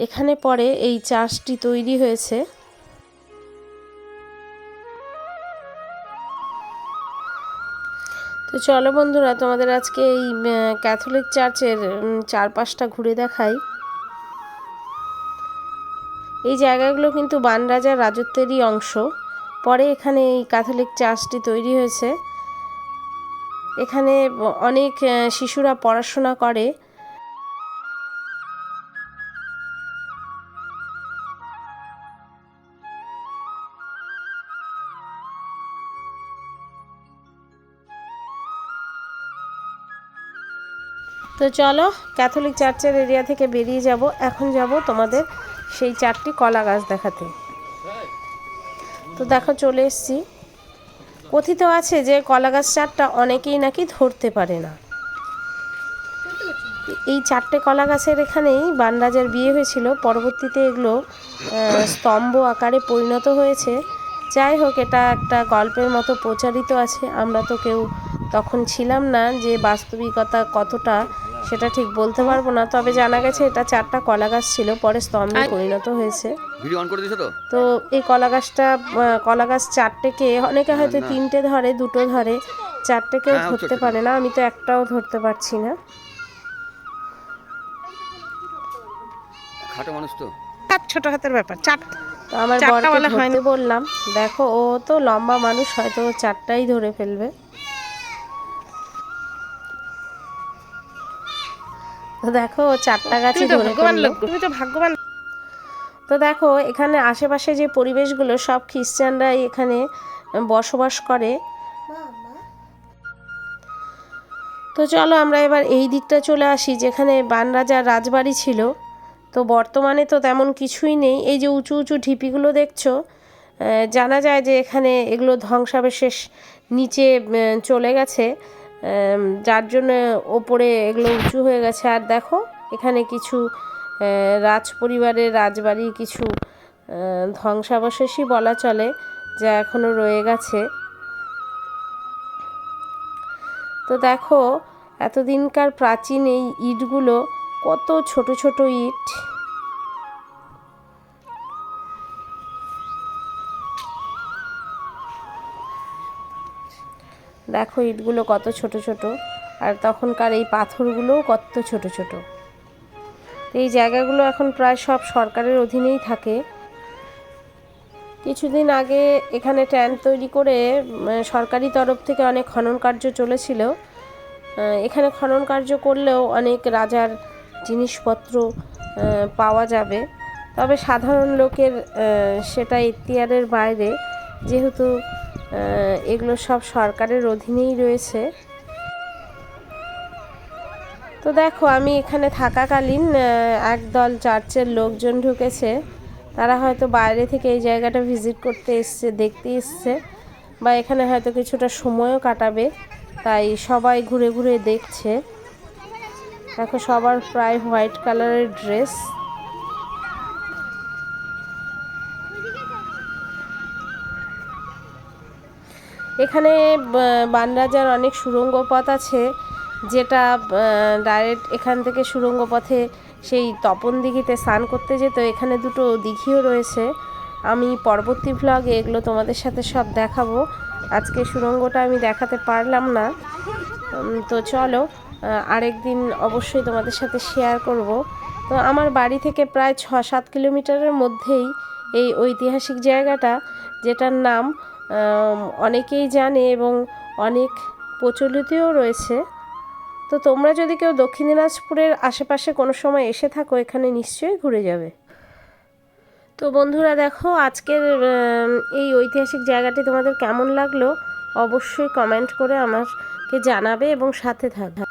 এখানে পরে এই চার্চটি তৈরি হয়েছে। তো চলো বন্ধুরা, তোমাদের আজকে এই ক্যাথলিক চার্চের চারপাশটা ঘুরে দেখাই। এই জায়গাগুলো কিন্তু বান রাজার রাজত্বেরই অংশ। পরে এখানে এই ক্যাথলিক চার্চটি তৈরি হয়েছে। এখানে অনেক শিশুরা পড়াশোনা করে। তো চলো, ক্যাথলিক চার্চের এরিয়া থেকে বেরিয়ে যাব। এখন যাব তোমাদের সেই 4টি কলা গাছ দেখাতে। তো দেখো, চলে এসেছি। কথিত আছে যে কলা গাছ 4টা অনেকেই নাকি ধরতে পারে না। এই 4টে কলা গাছের এখানেই বান রাজার বিয়ে হয়েছিল। পরবর্তীতে এগুলো স্তম্ভ আকারে পরিণত হয়েছে। যাই হোক, এটা একটা গল্পের মতো প্রচারিত আছে। আমরা তো কেউ তখন ছিলাম না, যে বাস্তবিকতা কতটা সেটা ঠিক বলতে পারবো না। তবে জানা গেছে এটা 4টা কলা গাছ ছিল, পরে স্তম্ভে পরিণত হয়েছে। তো এই কলা গাছ 4টেকে অনেকে হয়তো 3টে ধরে, 2টো ধরে, 4টে কেউ ধরতে পারে না। আমি তো একটাও ধরতে পারছি না। ছোট হাতের ব্যাপার। তো আমার বরকে ধরতে বললাম। দেখো, ও তো লম্বা মানুষ, হয়তো 4টাই ধরে ফেলবে। তো দেখো, 4টা গাছই ধরে ফেললো। তুমি তো ভাগ্যবান। তো দেখো, এখানে আশেপাশে যে পরিবেশগুলো, সব খ্রিস্টানরাই এখানে বসবাস করে। তো চলো আমরা এবার এই দিকটা চলে আসি, যেখানে বান রাজার রাজবাড়ি ছিল। তো বর্তমানে তো তেমন কিছুই নেই। এই যে উঁচু উঁচু ঢিপিগুলো দেখছো, জানা যায় যে এখানে এগুলো ধ্বংসাবশেষ নিচে চলে গেছে, যার জন্য ওপরে এগুলো উঁচু হয়ে গেছে। আর দেখো, এখানে কিছু রাজ পরিবারের রাজবাড়ির কিছু ধ্বংসাবশেষই বলা চলে, যা এখনও রয়ে গেছে। তো দেখো, এতদিনকার প্রাচীন এই ইটগুলো, কত ছোট ছোট ইট। দেখো ইটগুলো কত ছোট ছোট, আর তখনকার এই পাথরগুলোও কত ছোট ছোট। এই জায়গাগুলো এখন প্রায় সব সরকারের অধীনেই থাকে। কিছুদিন আগে এখানে ট্যাঙ্ক তৈরি করে সরকারি তরফ থেকে অনেক খনন কার্য চলেছিল। এখানে খনন কার্য করলেও অনেক রাজার জিনিসপত্র পাওয়া যাবে। তবে সাধারণ লোকের সেটা এখতিয়ারের বাইরে, যেহেতু এগুলো সব সরকারের অধীনেই রয়েছে। তো দেখো, আমি এখানে থাকাকালীন একদল চার্চের লোকজন ঢুকেছে। তারা হয়তো বাইরে থেকে এই জায়গাটা ভিজিট করতে এসছে, দেখতে এসছে, বা এখানে হয়তো কিছুটা সময়ও কাটাবে, তাই সবাই ঘুরে ঘুরে দেখছে। দেখো, সবার প্রায় হোয়াইট কালারের ড্রেস। এখানে বান রাজার অনেক সুড়ঙ্গ পথ আছে, যেটা ডাইরেক্ট এখান থেকে সুড়ঙ্গ পথে সেই তপন দিঘিতে স্নান করতে যেত। এখানে 2টো দিঘিও রয়েছে। আমি পরবর্তী ভ্লগে এগুলো তোমাদের সাথে সব দেখাবো। আজকে সুড়ঙ্গটা আমি দেখাতে পারলাম না। তো চলো, আরেক দিন অবশ্যই তোমাদের সাথে শেয়ার করব। তো আমার বাড়ি থেকে প্রায় 6-7 কিলোমিটারের মধ্যেই এই ঐতিহাসিক জায়গাটা, যেটার নাম অনেকেই জানে এবং অনেক প্রচলিতও রয়েছে। তো তোমরা যদি কেউ দক্ষিণ দিনাজপুরের আশেপাশে কোনো সময় এসে থাকো, এখানে নিশ্চয়ই ঘুরে যাবে। তো বন্ধুরা দেখো, আজকের এই ঐতিহাসিক জায়গাটি তোমাদের কেমন লাগলো অবশ্যই কমেন্ট করে আমাকে জানাবে এবং সাথে থাকবে।